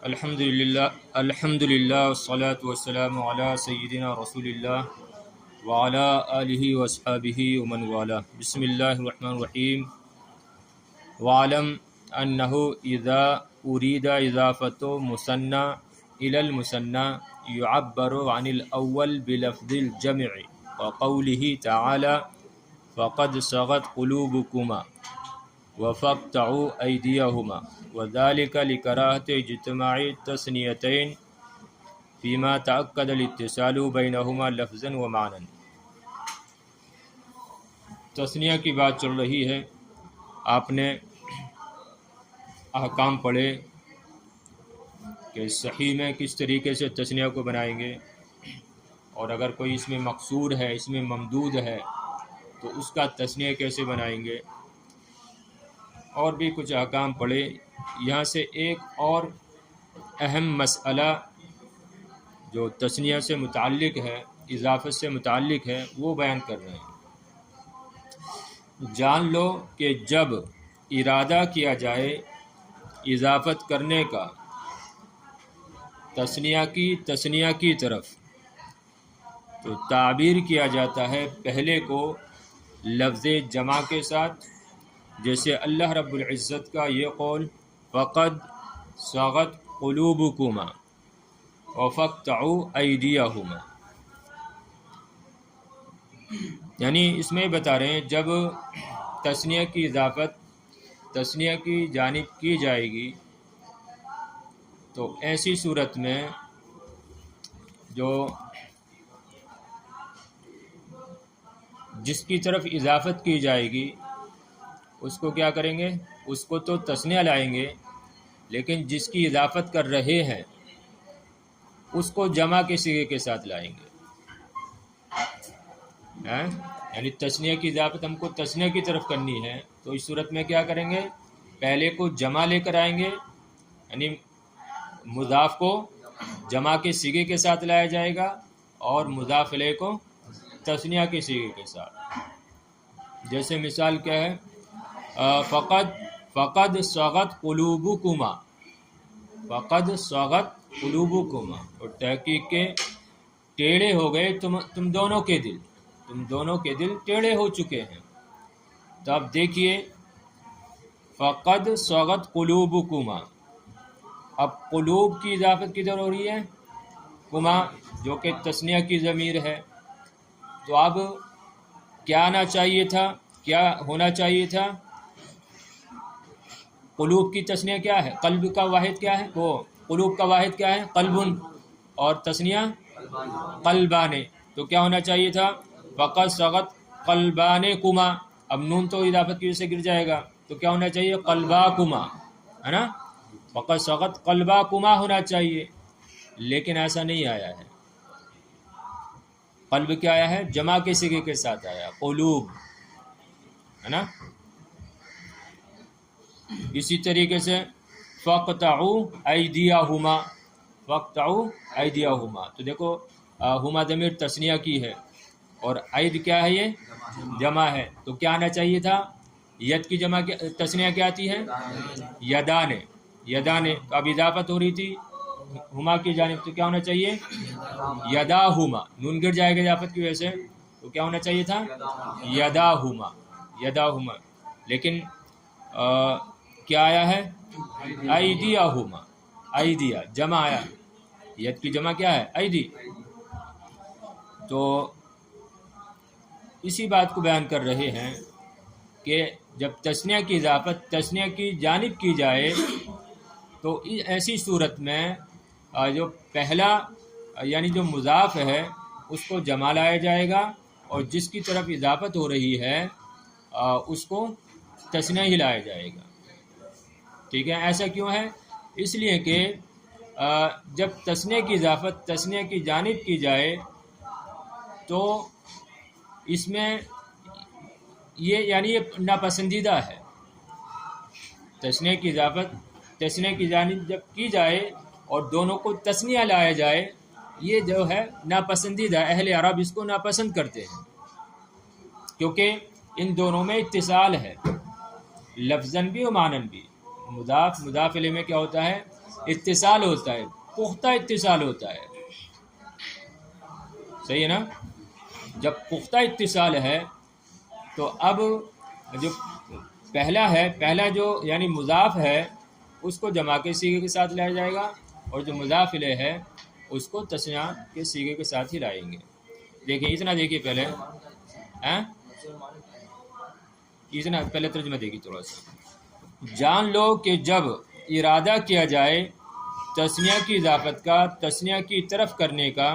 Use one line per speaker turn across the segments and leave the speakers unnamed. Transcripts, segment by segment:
الحمدللہ والصلاة والسلام علی سیدنا رسول اللہ وعلی آلہ واصحابہ ومن والہ۔ بسم اللہ الرحمن الرحیم۔ وعلم انہ اذا ارید اضافۃ مثنى الی المثنى یعبر عن الاول بلفظ الجمع وقولہ تعالی فقد صغت قلوبکما وفقطعوا ایدیہما وذلك لكراهة اجتماع التثنیتین فيما تأكد الاتصال بينهما لفظا ومعنى۔ تثنیہ کی بات چل رہی ہے، آپ نے احکام پڑھے کہ صحیح میں کس طریقے سے تثنیہ کو بنائیں گے، اور اگر کوئی اس میں مقصور ہے، اس میں ممدود ہے، تو اس کا تثنیہ کیسے بنائیں گے، اور بھی کچھ احکام پڑھے۔ یہاں سے ایک اور اہم مسئلہ جو تثنیہ سے متعلق ہے، اضافت سے متعلق ہے، وہ بیان کر رہے ہیں۔ جان لو کہ جب ارادہ کیا جائے اضافت کرنے کا تثنیہ کی طرف، تو تعبیر کیا جاتا ہے پہلے کو لفظ جمع کے ساتھ، جیسے اللہ رب العزت کا یہ قول فقد صغت قلوبکما وفقطعوا ایدیہما، یعنی اس میں بتا رہے ہیں جب تثنیہ کی اضافت تثنیہ کی جانب کی جائے گی تو ایسی صورت میں جو جس کی طرف اضافت کی جائے گی اس کو کیا کریں گے، اس کو تو تثنیہ لائیں گے، لیکن جس کی اضافت کر رہے ہیں اس کو جمع کے صیغے کے ساتھ لائیں گے۔ یعنی تثنیہ کی اضافت ہم کو تثنیہ کی طرف کرنی ہے، تو اس صورت میں کیا کریں گے، پہلے کو جمع لے کر آئیں گے، یعنی مضاف کو جمع کے صیغے کے ساتھ لایا جائے گا، اور مضاف الیہ کو تثنیہ کے صیغے کے ساتھ۔ جیسے مثال کیا ہے، فقد صغت قلوبکما، فقد صغت قلوبکما، اور تحقیق کے ٹیڑھے ہو گئے تم دونوں کے دل، تم دونوں کے دل ٹیڑھے ہو چکے ہیں۔ تو اب دیکھیے فقد صغت قلوبکما، اب قلوب کی اضافت کدھر ہو رہی ہے، کما جو کہ تثنیہ کی ضمیر ہے، تو اب کیا آنا چاہیے تھا، کیا ہونا چاہیے تھا، قلوب کی تثنیہ کیا ہے، قلب کا واحد کیا ہے، وہ قلوب کا واحد کیا ہے، قلبن، اور تثنیہ قلبان، تو کیا ہونا چاہیے تھا، فقد صغت قلبانکما، اب نون تو اضافت کی وجہ سے گر جائے گا، تو کیا ہونا چاہیے، قلباکما، ہے نا، فقد صغت قلباکما ہونا چاہیے، لیکن ایسا نہیں آیا ہے۔ قلب کیا آیا ہے، جمع کے صیغے کے ساتھ آیا، قلوب، ہے نا۔ اسی طریقے سے فقطعوا ایدیہما، فقطعوا ایدیہما، تو دیکھو ہما ضمیر تثنیہ کی ہے، اور عید کیا ہے، یہ جمع ہے، تو کیا آنا چاہیے تھا، ید کی جمع تثنیہ کیا آتی ہے، یدان، یدان، تو اب اضافت ہو رہی تھی ہما کی جانب، تو کیا ہونا چاہیے، یداہما، نون گر جائے گا اضافت کی وجہ سے، تو کیا ہونا چاہیے تھا، یداہما، یداہما، لیکن کیا آیا ہے، ایدیہما، ایدیہ جمع آیا، ید کی جمع کیا ہے، ایدی۔ تو اسی بات کو بیان کر رہے ہیں کہ جب تثنیہ کی اضافت تثنیہ کی جانب کی جائے تو ایسی صورت میں جو پہلا یعنی جو مضاف ہے اس کو جمع لایا جائے گا، اور جس کی طرف اضافت ہو رہی ہے اس کو تثنیہ ہی لایا جائے گا، ٹھیک ہے۔ ایسا کیوں ہے، اس لیے کہ جب تثنیہ کی اضافت تثنیہ کی جانب کی جائے تو اس میں یہ ناپسندیدہ ہے، تثنیہ کی اضافت تثنیہ کی جانب جب کی جائے اور دونوں کو تثنیہ لایا جائے، یہ جو ہے ناپسندیدہ، اہل عرب اس کو ناپسند کرتے ہیں، کیونکہ ان دونوں میں اتصال ہے، لفظاً بھی و معناً بھی۔ مضاف الیہ میں کیا ہوتا ہے، اتصال ہوتا ہے، پختہ اتصال ہوتا ہے، صحیح ہے نا؟ جب پختہ اتصال ہے تو اب جو پہلا جو یعنی مضاف ہے اس کو جمع کے صیغے کے ساتھ لایا جائے گا، اور جو مضاف الیہ ہے اس کو تثنیہ کے صیغے کے ساتھ ہی لائیں گے۔ دیکھیں اتنا دیکھیے پہلے، اتنا پہلے ترجمہ دیکھیے تھوڑا سا۔ جان لو کہ جب ارادہ کیا جائے تثنیہ کی اضافت کا تثنیہ کی طرف کرنے کا،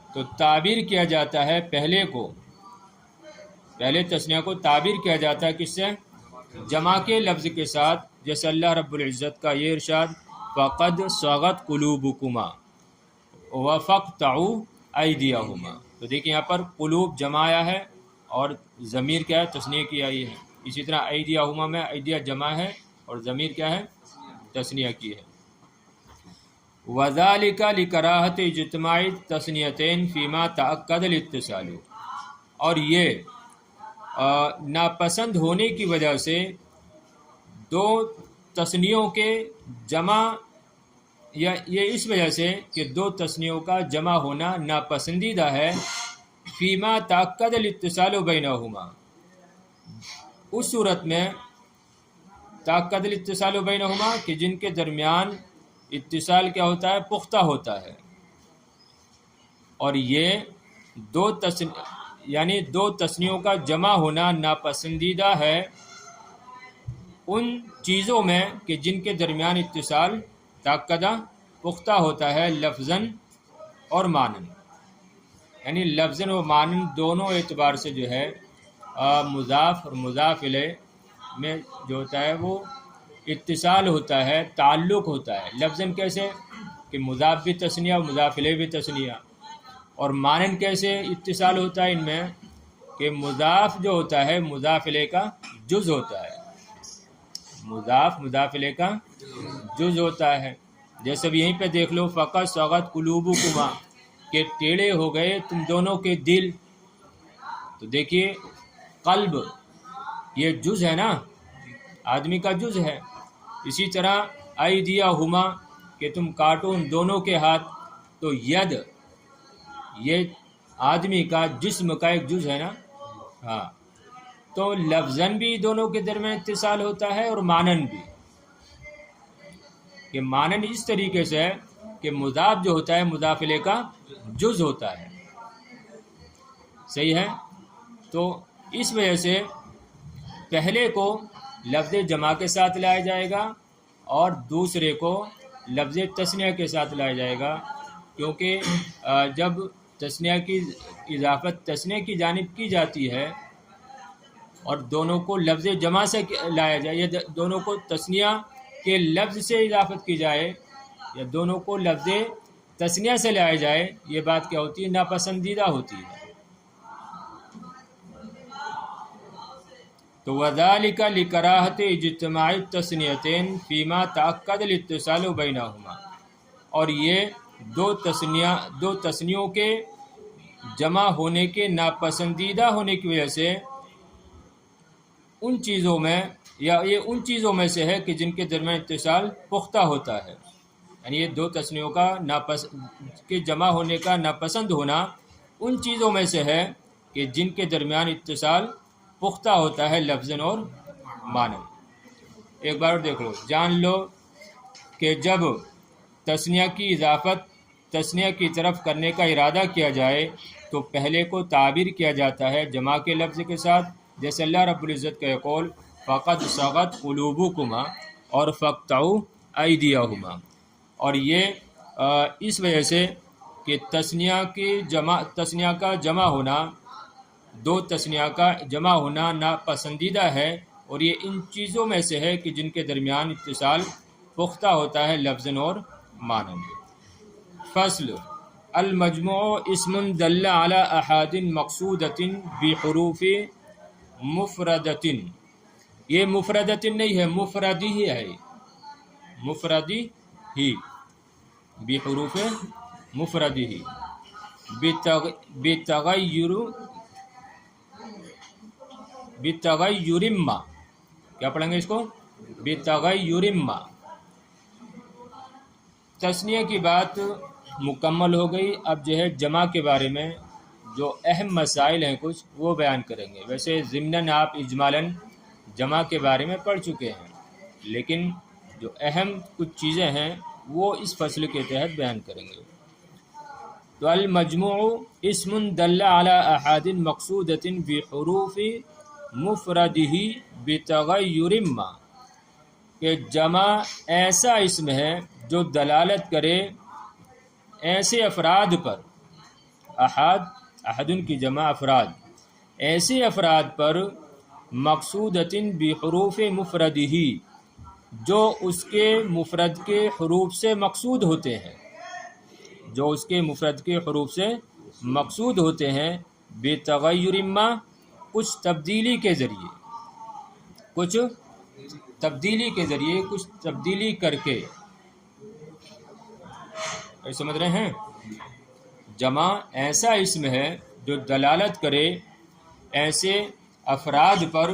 تو تعبیر کیا جاتا ہے پہلے تثنیہ کو تعبیر کیا جاتا ہے کس سے؟ جمع کے لفظ کے ساتھ، جیسے اللہ رب العزت کا یہ ارشاد فقد صغت قلوبکما وفقطعوا ایدیہما۔ تو دیکھیں یہاں پر قلوب جمع آیا ہے اور ضمیر کیا ہے؟ تثنیہ کی آئی ہے۔ اسی طرح ایدیہما میں ایدیہ جمع ہے اور ضمیر کیا ہے؟ تثنیہ کی ہے۔ وذالک لکراہت اجتماع تثنیتین فیما تأکد الاتصال، اور یہ ناپسند ہونے کی وجہ سے دو تثنیوں کے جمع، یا یہ اس وجہ سے کہ دو تثنیوں کا جمع ہونا ناپسندیدہ ہے، فیما تأکد الاتصال بینہما، اس صورت میں تأکد الاتصال بینہما کہ جن کے درمیان اتصال کیا ہوتا ہے؟ پختہ ہوتا ہے۔ اور یہ دو تثنیوں کا جمع ہونا ناپسندیدہ ہے ان چیزوں میں کہ جن کے درمیان اتصال تأکدہ پختہ ہوتا ہے، لفظاً اور معنن، یعنی لفظاً و معنن دونوں اعتبار سے جو ہے مضاف اور مضاف الیہ میں جو ہوتا ہے وہ اتصال ہوتا ہے، تعلق ہوتا ہے۔ لفظاً کیسے کہ مضاف بھی تثنیہ اور مضاف الیہ بھی تثنیہ، اور معنن کیسے اتصال ہوتا ہے ان میں کہ مضاف جو ہوتا ہے مضاف الیہ کا جز ہوتا ہے، مضاف الیہ کا جز ہوتا ہے۔ جیسے بھی یہیں پہ دیکھ لو فقط صغت قلوبکما، کہ ٹیڑھے ہو گئے تم دونوں کے دل، تو دیکھیے قلب یہ جز ہے نا، آدمی کا جز ہے۔ اسی طرح ایدیہما کہ تم کاٹو ان دونوں کے ہاتھ، تو ید یہ آدمی کا جسم کا ایک جز ہے نا، ہاں، تو لفظاً بھی دونوں کے درمیان اتصال ہوتا ہے اور معنن بھی، کہ معنن اس طریقے سے ہے کہ مضاف جو ہوتا ہے مضاف الیہ کا جز ہوتا ہے، صحیح ہے؟ تو اس وجہ سے پہلے کو لفظ جمع کے ساتھ لایا جائے گا اور دوسرے کو لفظ تثنیہ کے ساتھ لایا جائے گا، کیونکہ جب تثنیہ کی اضافت تثنیہ کی جانب کی جاتی ہے اور دونوں کو لفظ جمع سے لایا جائے، یا دونوں کو تثنیہ کے لفظ سے اضافت کی جائے یا دونوں کو لفظ تثنیہ سے لایا جائے، یہ بات کیا ہوتی ہے؟ ناپسندیدہ ہوتی ہے۔ تو وذالک لکراہت اجتماع التثنیتین فیما تأکد الاتصال بینہما، اور یہ دو تثنیوں کے جمع ہونے کے ناپسندیدہ ہونے کی وجہ سے ان چیزوں میں، یا یہ ان چیزوں میں سے ہے کہ جن کے درمیان اتصال پختہ ہوتا ہے، یعنی یہ دو تثنیوں کا کے جمع ہونے کا ناپسند ہونا ان چیزوں میں سے ہے کہ جن کے درمیان اتصال پختہ ہوتا ہے لفظاً اور معنن۔ ایک بار اور دیکھ لو، جان لو کہ جب تثنیہ کی اضافت تثنیہ کی طرف کرنے کا ارادہ کیا جائے تو پہلے کو تعبیر کیا جاتا ہے جمع کے لفظ کے ساتھ، جیسے اللہ رب العزت کا قول فقد صغت قلوبکما اور فقطعوا ایدیہما، اور یہ اس وجہ سے کہ تثنیہ کا جمع ہونا، دو تثنیہ کا جمع ہونا ناپسندیدہ ہے، اور یہ ان چیزوں میں سے ہے کہ جن کے درمیان اتصال پختہ ہوتا ہے لفظاً اور معنن۔ فصل المجموع اسم دل علی احاد مقصودۃ بحروف مفردۃ، یہ مفردۃ نہیں ہے، مفردی ہی ہے، مفردی ہی، بحروف مفردی ہی، بتغیر ما، کیا پڑھیں گے اس کو؟ بتغیر ما، تثنیہ کی بات مکمل ہو گئی. اب جو ہے جمع کے بارے میں جو اہم مسائل ہیں کچھ وہ بیان کریں گے. ویسے ضمناً آپ اجمالاً جمع کے بارے میں پڑھ چکے ہیں، لیکن جو اہم کچھ چیزیں ہیں وہ اس فصل کے تحت بیان کریں گے. تو المجموع اسم دل على احاد مقصودۃ بحروف مفردہ بتغیر ما، کہ جمع ایسا اسم ہے جو دلالت کرے ایسے افراد پر، احد کی جمع افراد، ایسے افراد پر مقصودۃ بحروف مفردہ، جو اس کے مفرد کے حروف سے مقصود ہوتے ہیں، جو اس کے مفرد کے حروف سے مقصود ہوتے ہیں، بتغیر ما، کچھ تبدیلی کے ذریعے، کچھ تبدیلی کے ذریعے، کچھ تبدیلی کر کے. سمجھ رہے ہیں؟ جمع ایسا اسم ہے جو دلالت کرے ایسے افراد پر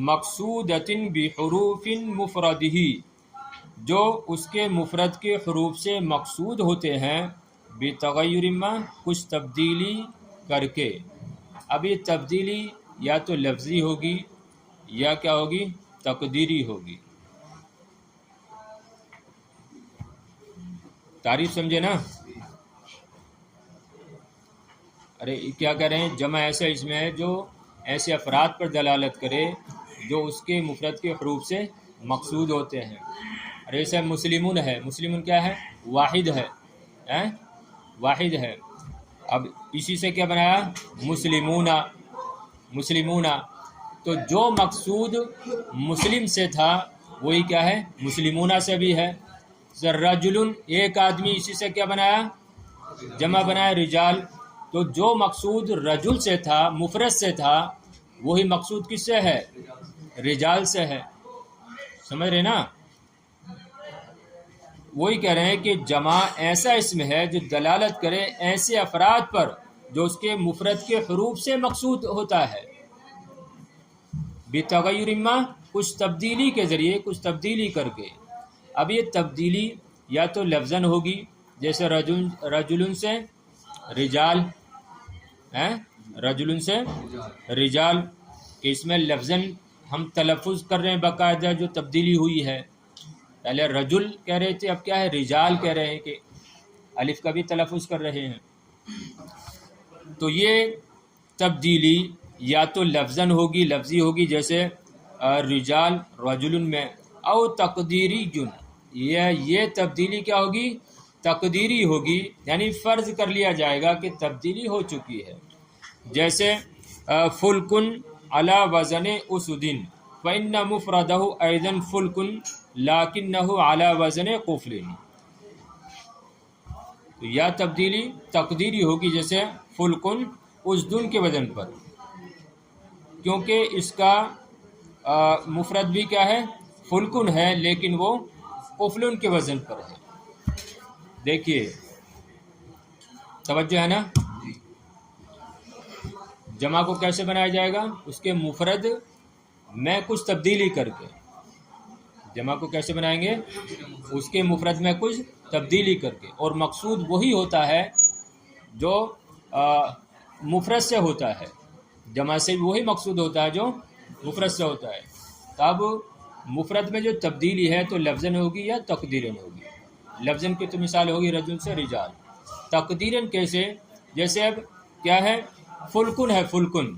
مقصودۃ بحروف مفردہ، جو اس کے مفرد کے حروف سے مقصود ہوتے ہیں، بتغیر ما، کچھ تبدیلی کر کے. اب یہ تبدیلی یا تو لفظی ہوگی یا کیا ہوگی، تقدیری ہوگی. تعریف سمجھے نا؟ ارے کیا کہہ رہے ہیں؟ جمع ایسا اس میں ہے جو ایسے افراد پر دلالت کرے جو اس کے مفرد کے حروف سے مقصود ہوتے ہیں. ارے ایسا مسلمون ہے، مسلمون کیا ہے؟ واحد ہے، واحد ہے. اب اسی سے کیا بنایا؟ مسلمون، مسلمون. تو جو مقصود مسلم سے تھا وہی کیا ہے؟ مسلمون سے بھی ہے. رجل، ایک آدمی، اسی سے کیا بنایا؟ جمع بنایا رجال. تو جو مقصود رجل سے تھا، مفرد سے تھا، وہی مقصود کس سے ہے؟ رجال سے ہے. سمجھ رہے نا؟ وہی کہہ رہے ہیں کہ جمع ایسا اسم ہے جو دلالت کرے ایسے افراد پر جو اس کے مفرد کے حروف سے مقصود ہوتا ہے، بتغیر ما، کچھ تبدیلی کے ذریعے، کچھ تبدیلی کر کے. اب یہ تبدیلی یا تو لفظاً ہوگی، جیسے رجل سے رجال، رجل سے رجال، کہ اس میں لفظاً ہم تلفظ کر رہے ہیں باقاعدہ، جو تبدیلی ہوئی ہے. پہلے رجل کہہ رہے تھے، اب کیا ہے؟ رجال کہہ رہے ہیں، کہ الف کا بھی تلفظ کر رہے ہیں. تو یہ تبدیلی یا تو لفظاً ہوگی، لفظی ہوگی، جیسے رجال رجل میں، او تقدیری جن، یہ تبدیلی کیا ہوگی؟ تقدیری ہوگی، یعنی فرض کر لیا جائے گا کہ تبدیلی ہو چکی ہے. جیسے فلکن علی وزن اسدن، فإن مفردہ ایضا فلکن لیکنہ علی وزن قفل. تو یا تبدیلی تقدیری ہوگی، جیسے فلکن اسدن کے وزن پر، کیونکہ اس کا مفرد بھی کیا ہے؟ فلکن ہے، لیکن وہ قفلن کے وزن پر ہے. دیکھیے توجہ ہے نا؟ جمع کو کیسے بنایا جائے گا؟ اس کے مفرد میں کچھ تبدیلی کر کے. جمع کو کیسے بنائیں گے؟ اس کے مفرد میں کچھ تبدیلی کر کے. اور مقصود وہی ہوتا ہے جو مفرد سے ہوتا ہے. جمع سے وہی مقصود ہوتا ہے جو مفرد سے ہوتا ہے. اب مفرد میں جو تبدیلی ہے تو لفظاً ہوگی یا تقدیراً ہوگی. لفظاً کی تو مثال ہوگی رجل سے رجال. تقدیراً کیسے؟ جیسے اب کیا ہے؟ فلکن ہے، فلکن،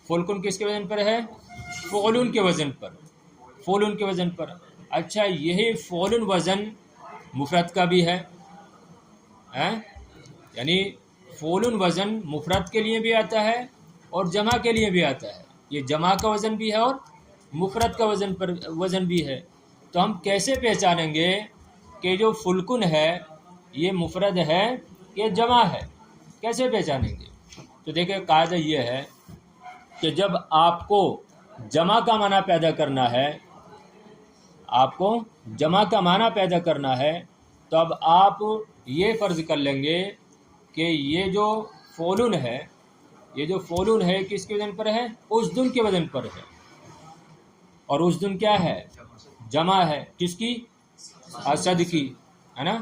فلکن کس کے وزن پر ہے؟ فعلن کے وزن پر، فعلن کے وزن پر. اچھا، یہی فعلن وزن مفرد کا بھی ہے، یعنی فعلن وزن مفرد کے لیے بھی آتا ہے اور جمع کے لیے بھی آتا ہے. یہ جمع کا وزن بھی ہے اور مفرد کا وزن بھی ہے. تو ہم کیسے پہچانیں گے کہ جو فلکن ہے یہ مفرد ہے کہ جمع ہے؟ کیسے پہچانیں گے؟ تو دیکھیں قاعدہ یہ ہے کہ جب آپ کو جمع کا معنی پیدا کرنا ہے، آپ کو جمع کا معنی پیدا کرنا ہے، تو اب آپ یہ فرض کر لیں گے کہ یہ جو فعلن ہے، یہ جو فعلن ہے کس کے وزن پر ہے؟ اسدن کے وزن پر ہے. اور اسدن کیا ہے؟ جمع ہے. کس کی؟ اسد کی، ہے نا؟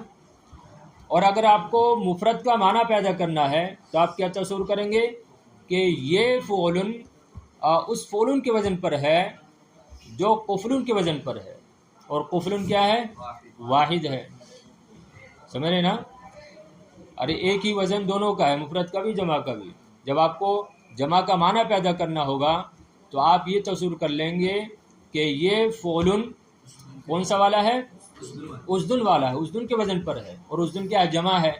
اور اگر آپ کو مفرد کا معنی پیدا کرنا ہے تو آپ کیا تصور کریں گے کہ یہ فعلن اس فعلن کے وزن پر ہے جو قفلن کے وزن پر ہے، اور قفلن کیا ہے؟ واحد ہے. سمجھ رہے نا؟ ارے ایک ہی وزن دونوں کا ہے، مفرد کا بھی جمع کا بھی. جب آپ کو جمع کا معنی پیدا کرنا ہوگا تو آپ یہ تصور کر لیں گے کہ یہ فعلن کون سا والا ہے؟ اسدن والا ہے، اسدن کے وزن پر ہے، اور اسدن کیا ہے؟ جمع ہے.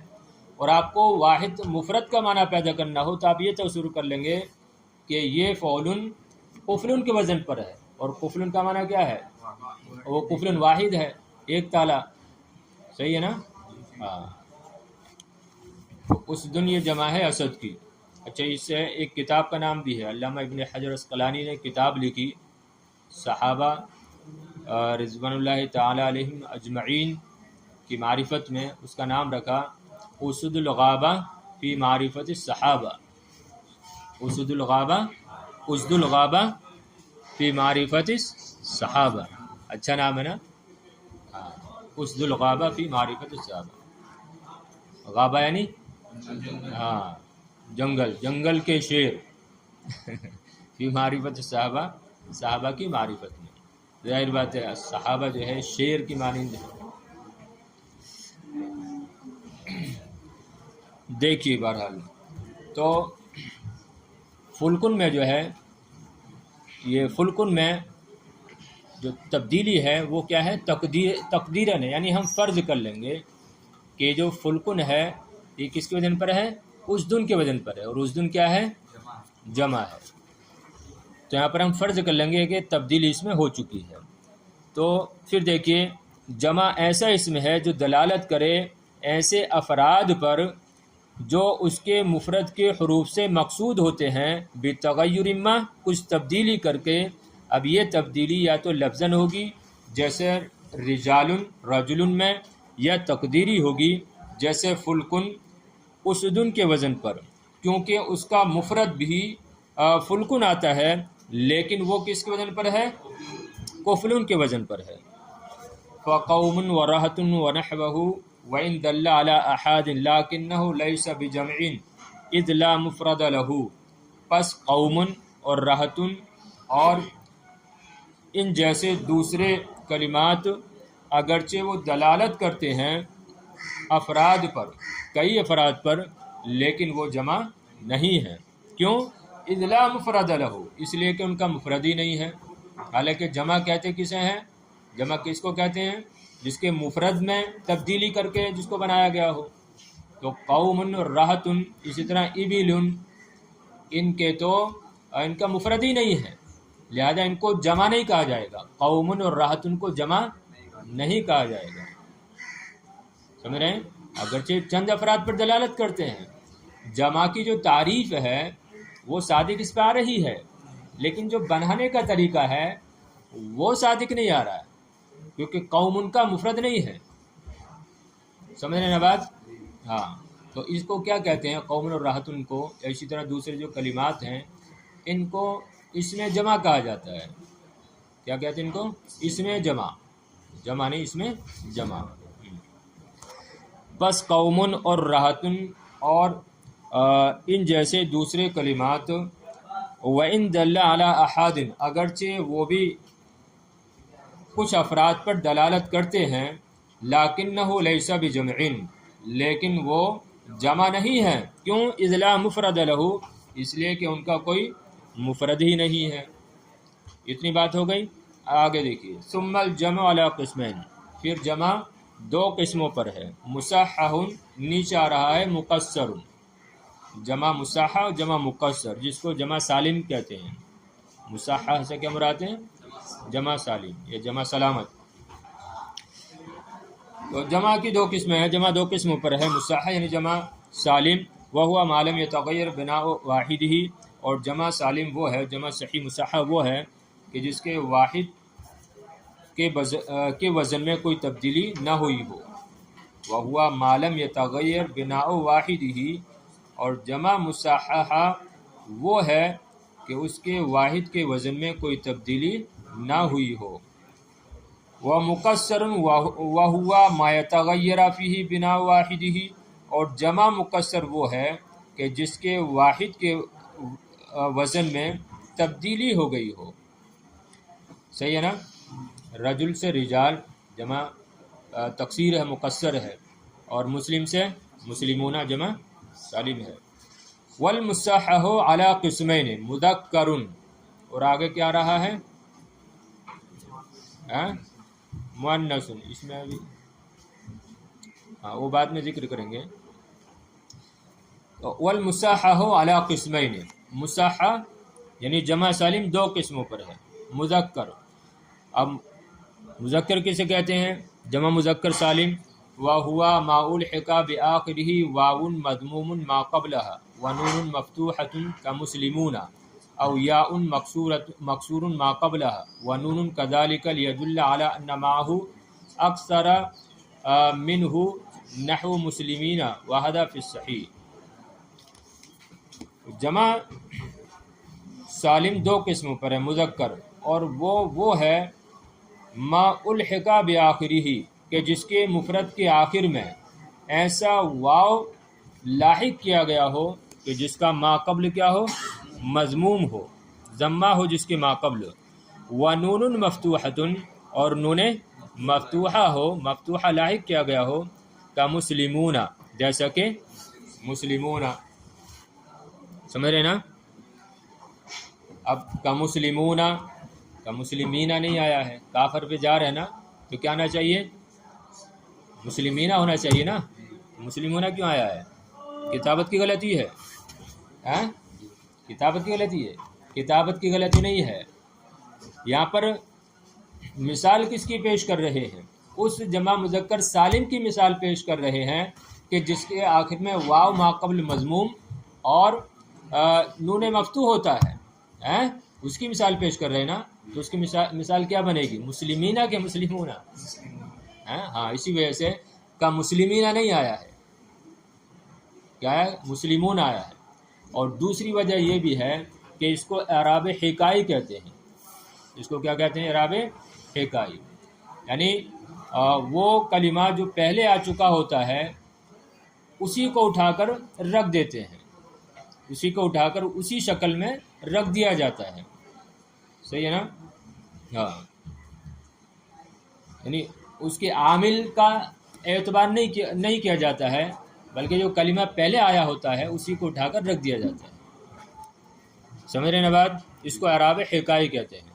اور آپ کو واحد مفرد کا معنی پیدا کرنا ہو تو آپ یہ تصور کر لیں گے کہ یہ فعلن قفلن کے وزن پر ہے، اور قفلن کا معنی کیا ہے؟ وہ قفلن واحد ہے، ایک تالا. صحیح ہے نا؟ ہاں. اسدن یہ جمع ہے اسد کی. اچھا، اس سے ایک کتاب کا نام بھی ہے، علامہ ابن حجر عسقلانی نے کتاب لکھی صحابہ رضوان اللہ تعالی علیہم اجمعین کی معرفت میں، اس کا نام رکھا اسد الغابہ فی معرفت الصحابہ. اسد الغابہ فی معرفت الصحابہ. اچھا نام ہے نا؟ ہاں، اسد الغابہ فی معرفت الصحابہ. غابہ یعنی ہاں جنگل کے شیر فی معرفت الصحابہ، صحابہ کی معرفت میں. ظاہر بات ہے صحابہ جو ہے شیر کی مانند ہے. دیکھیے بہرحال تو فلکن میں جو ہے، یہ فلکن میں جو تبدیلی ہے وہ کیا ہے؟ تقدیرن ہے، یعنی ہم فرض کر لیں گے کہ جو فلکن ہے یہ کس کے وزن پر ہے؟ اسدن کے وزن پر ہے، اور اسدن کیا ہے؟ جمع ہے. تو یہاں پر ہم فرض کر لیں گے کہ تبدیلی اس میں ہو چکی ہے. تو پھر دیکھیے جمع ایسا اسم ہے جو دلالت کرے ایسے افراد پر جو اس کے مفرد کے حروف سے مقصود ہوتے ہیں، بتغیر ما، کچھ تبدیلی کر کے. اب یہ تبدیلی یا تو لفظاً ہوگی جیسے رجال رجل میں، یا تقدیری ہوگی جیسے فلکن اسدن کے وزن پر، کیونکہ اس کا مفرد بھی فلکن آتا ہے لیکن وہ کس کے وزن پر ہے؟ قفلن کے وزن پر ہے. فقوم ورہۃ ونحوہ وإن دل على أحد لكنه ليس بجمع إذ لا مفرد له. پس قوم اور رہتن اور ان جیسے دوسرے کلمات اگرچہ وہ دلالت کرتے ہیں افراد پر، کئی افراد پر، لیکن وہ جمع نہیں ہے. کیوں؟ اذ لا مفرد له، اس لیے کہ ان کا مفرد ہی نہیں ہے. حالانکہ جمع کہتے کسے ہیں؟ جمع کس کو کہتے ہیں؟ جس کے مفرد میں تبدیلی کر کے جس کو بنایا گیا ہو. تو قوم اور رہتن، اسی طرح ابل، ان کے تو ان کا مفرد ہی نہیں ہے، لہذا ان کو جمع نہیں کہا جائے گا. قوم اور رہتن کو جمع نہیں کہا جائے گا. سمجھ رہے ہیں؟ اگرچہ چند افراد پر دلالت کرتے ہیں. جمع کی جو تعریف ہے وہ صادق اس پہ آ رہی ہے، لیکن جو بنانے کا طریقہ ہے وہ صادق نہیں آ رہا ہے، کیونکہ قوم ان کا مفرد نہیں ہے. سمجھ رہے ہیں بات؟ ہاں. تو اس کو کیا کہتے ہیں؟ قوم اور راحتن کو. اسی طرح دوسرے جو کلمات ہیں ان کو اس میں جمع کہا جاتا ہے. کیا کہتے ہیں ان کو؟ اس میں جمع نہیں، اس میں جمع. بس قومن اور راحتن اور ان جیسے دوسرے کلمات، وَإِن دَلَّ عَلَىٰ أَحَدٍ، اگرچہ وہ بھی کچھ افراد پر دلالت کرتے ہیں، لَكِنَّهُ لَيْسَ بِجَمْعٍ، لیکن وہ جمع نہیں ہے. کیوں؟ إِذْ لَا مُفْرَدَ لَهُ، اس لیے کہ ان کا کوئی مفرد ہی نہیں ہے. اتنی بات ہو گئی. آگے دیکھیے. ثُمَّ الْجَمْعُ عَلَىٰ قِسْمَيْنِ، پھر جمع دو قسموں پر ہے. مصحح، نیچے آ رہا ہے مقصر. جمع مصحح اور جمع مقصر، جس کو جمع سالم کہتے ہیں. مصحح سے کیا مراد ہے؟ جمع سالم یا جمع سلامت. تو جمع کی دو قسمیں ہیں، جمع دو قسموں پر ہے. مصحح یعنی جمع سالم، وهو ما لم يتغير بناء واحده، اور جمع سالم وہ ہے، جمع صحیح مصحح وہ ہے کہ جس کے واحد کے وزن میں کوئی تبدیلی نہ ہوئی ہو. وهو ما لم يتغير بناء واحده، اور جمع مصحح وہ ہے کہ اس کے واحد کے وزن میں کوئی تبدیلی نہ ہوئی ہو. ومکسر وہوا ما یتغیر فیہ بنا واحدہ، اور جمع مکسر وہ ہے کہ جس کے واحد کے وزن میں تبدیلی ہو گئی ہو. صحیح ہے نا. رجل سے رجال جمع تکسیر ہے، مکسر ہے، اور مسلم سے مسلمون جمع سالم ہے. والمصحح علی قسمین مذکر، اور آگے کیا رہا ہے مؤنث، اس میں ابھی وہ بعد میں ذکر کریں گے. والمصحح علی قسمین، مصحح یعنی جمع سالم دو قسموں پر ہے. مذکر، اب مذکر کسے کہتے ہیں؟ جمع مذکر سالم. وہوا ما الحق بآخرہ واو مضموم ما قبلها ونون مفتوحۃ کمسلمون، او یاء مکسور ما قبلها ونون كذلك ليدل على ان معه اکثر منه نحو مسلمین وهذا في الصحیح. جمع سالم دو قسموں پر ہے مذکر، اور وہ ہے ما الحق بآخرہ، کہ جس کے مفرد کے آخر میں ایسا واو لاحق کیا گیا ہو کہ جس کا ما قبل کیا ہو؟ مضموم ہو، ضمہ ہو جس کے ما قبل. ونون مفتوحۃ، اور نون مفتوحہ ہو، مفتوحہ لاحق کیا گیا ہو. کا مسلمون، جیسا کہ مسلمون. سمجھ رہے نا؟ اب کا مسلمون، کا مسلمینہ نہیں آیا ہے، کافر پہ جا رہے نا، تو کیا آنا چاہیے؟ مسلمینہ ہونا چاہیے نا. مسلمونہ کیوں آیا ہے؟ کتابت کی غلطی ہے. کتابت کی غلطی ہے؟ کتابت کی غلطی نہیں ہے. یہاں پر مثال کس کی پیش کر رہے ہیں؟ اس جمع مذکر سالم کی مثال پیش کر رہے ہیں کہ جس کے آخر میں واو ما قبل مضموم اور نون مفتوح ہوتا ہے. اس کی مثال پیش کر رہے ہیں نا. تو اس کی مثال کیا بنے گی؟ مسلمینہ کے مسلمونہ. ہاں، اسی وجہ سے کا مسلمینہ نہیں آیا ہے، کیا ہے؟ مسلمون آیا ہے. اور دوسری وجہ یہ بھی ہے کہ اس کو اعراب حکائی کہتے ہیں. اس کو کیا کہتے ہیں؟ اعراب حکائی. یعنی وہ کلمہ جو پہلے آ چکا ہوتا ہے اسی کو اٹھا کر رکھ دیتے ہیں، اسی کو اٹھا کر اسی شکل میں رکھ دیا جاتا ہے. صحیح ہے نا؟ ہاں، یعنی اس کے عامل کا اعتبار نہیں کیا جاتا ہے، بلکہ جو کلمہ پہلے آیا ہوتا ہے اسی کو اٹھا کر رکھ دیا جاتا ہے. سمجھ رہے ہیں نا بات؟ اس کو اعراب حکائی کہتے ہیں.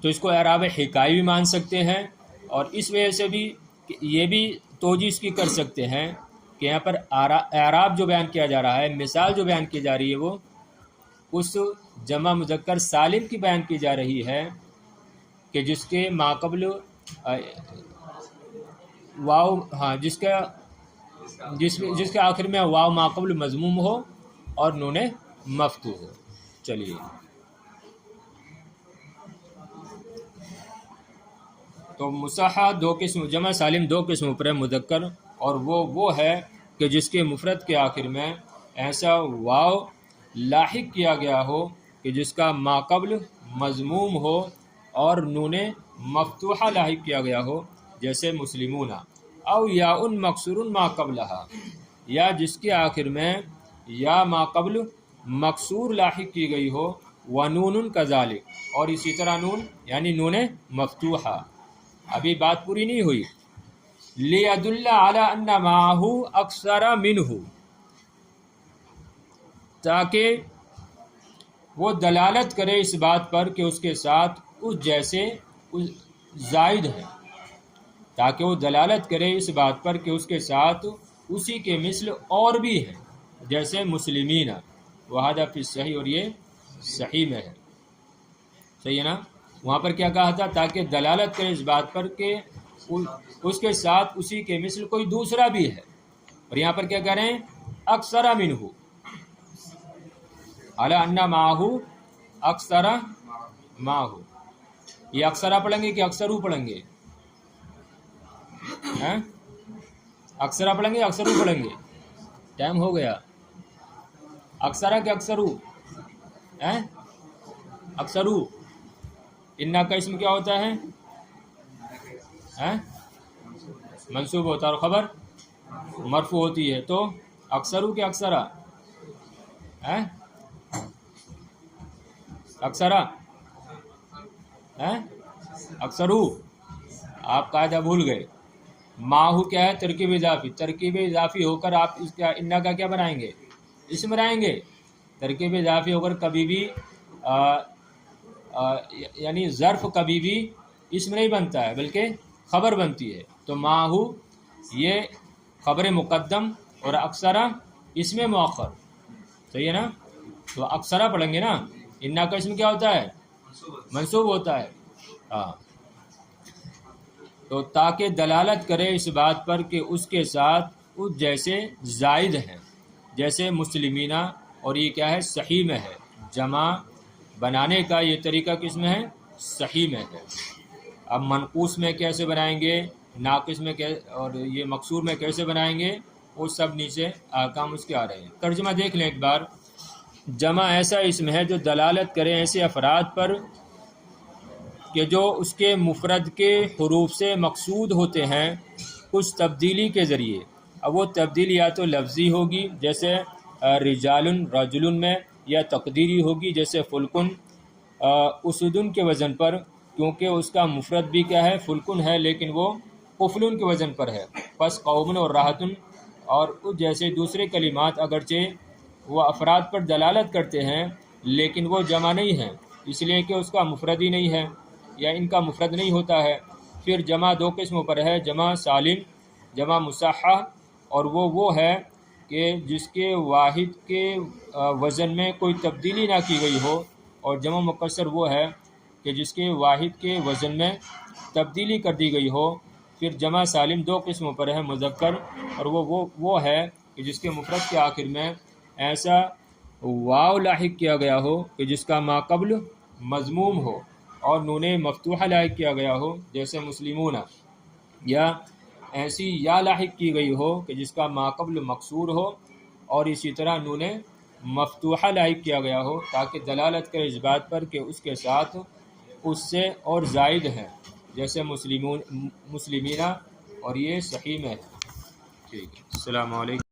تو اس کو اعراب حکائی بھی مان سکتے ہیں، اور اس وجہ سے بھی یہ بھی توجیہ اس کی کر سکتے ہیں کہ یہاں پر اعراب جو بیان کیا جا رہا ہے، مثال جو بیان کی جا رہی ہے، وہ اس جمع مذکر سالم کی بیان کی جا رہی ہے کہ جس کے ماقبل واو، جس کے آخر میں واو ماقبل مضموم ہو اور نون مفتوح ہو. چلیے، تو مصحح دو قسم، جمع سالم دو قسموں پر ہے مذکر، اور وہ ہے کہ جس کے مفرد کے آخر میں ایسا واو لاحق کیا گیا ہو کہ جس کا ما قبل مضموم ہو اور نون مفتوحہ لاحق کیا گیا ہو، جیسے مسلمون. او یا ان مکسور ما قبلہا، یا جس کے آخر میں یا ما قبل مکسور لاحق کی گئی ہو. ونون کذالک، اور اسی طرح نون یعنی نون مفتوحہ. ابھی بات پوری نہیں ہوئی. لیدل علی ان معہ اکثر منہ، تاکہ وہ دلالت کرے اس بات پر کہ اس کے ساتھ اس جیسے زائد ہے، تاکہ وہ دلالت کرے اس بات پر کہ اس کے ساتھ اسی کے مثل اور بھی ہے، جیسے مسلمین. وہذا فی الصحیح، اور یہ صحیح میں ہے. صحیح ہے نا؟ وہاں پر کیا کہا تھا؟ تاکہ دلالت کرے اس بات پر کہ اس کے ساتھ اسی کے مثل کوئی دوسرا بھی ہے. اور یہاں پر کیا کہہ رہے ہیں؟ اکثر منہ، علی ان معہ اکثر معہ. یہ اکثرہ پڑھیں گے کہ اکثرو پڑھیں گے؟ اکثرہ پڑھیں گے، اکثرو پڑھیں گے؟ ٹائم ہو گیا. اکثرہ کہ اکثرو؟ اکثرو. انا کا اسم کیا ہوتا ہے؟ منصوب ہوتا ہے اور خبر مرفوع ہوتی ہے. تو اکثرو کہ اکثرا؟ اکثرا اکثرو. آپ قاعدہ بھول گئے. ماہو کیا ہے؟ ترکیب اضافی. ترکیب اضافی ہو کر آپ اس کا انا کا کیا بنائیں گے؟ اسم بنائیں گے. ترکیب اضافی ہو کر کبھی بھی یعنی ظرف کبھی بھی اسم نہیں بنتا ہے بلکہ خبر بنتی ہے. تو ماہو یہ خبر مقدم اور اکثرا اسم مؤخر. صحیح ہے نا؟ تو اکثرا پڑھیں گے نا. انا کا اسم کیا ہوتا ہے؟ منصوب ہوتا ہے. ہاں. تو تاکہ دلالت کرے اس بات پر کہ اس کے ساتھ اس جیسے زائد ہیں، جیسے مسلمینہ، اور یہ کیا ہے؟ صحیح میں ہے. جمع بنانے کا یہ طریقہ کس میں ہے؟ صحیح میں ہے. اب منقوص میں کیسے بنائیں گے، ناقص میں اور یہ مکسور میں کیسے بنائیں گے، وہ سب نیچے احکام اس کے آ رہے ہیں. ترجمہ دیکھ لیں ایک بار. جمع ایسا اسم ہے جو دلالت کرے ایسے افراد پر کہ جو اس کے مفرد کے حروف سے مقصود ہوتے ہیں کچھ تبدیلی کے ذریعے. اب وہ تبدیلی یا تو لفظی ہوگی جیسے رجال رجل میں، یا تقدیری ہوگی جیسے فلکن اسدن کے وزن پر، کیونکہ اس کا مفرد بھی کیا ہے؟ فلکن ہے، لیکن وہ قفلن کے وزن پر ہے. پس قومن اور راحتن اور جیسے دوسرے کلمات اگرچہ وہ افراد پر دلالت کرتے ہیں لیکن وہ جمع نہیں ہیں، اس لیے کہ اس کا مفرد ہی نہیں ہے یا ان کا مفرد نہیں ہوتا ہے. پھر جمع دو قسموں پر ہے، جمع سالم، جمع مصحح، اور وہ ہے کہ جس کے واحد کے وزن میں کوئی تبدیلی نہ کی گئی ہو، اور جمع مکسر وہ ہے کہ جس کے واحد کے وزن میں تبدیلی کر دی گئی ہو. پھر جمع سالم دو قسموں پر ہے، مذکر، اور وہ ہے کہ جس کے مفرد کے آخر میں ایسا واو لاحق کیا گیا ہو کہ جس کا ما قبل مضموم ہو، اور نون مفتوحہ لاحق کیا گیا ہو جیسے مسلمون، یا ایسی یا لاحق کی گئی ہو کہ جس کا ما قبل مکسور ہو، اور اسی طرح نون مفتوحہ لاحق کیا گیا ہو تاکہ دلالت کرے اس بات پر کہ اس کے ساتھ اس سے اور زائد ہیں، جیسے مسلمینہ، اور یہ صحیح میں ہے. ٹھیک ہے. السلام علیکم.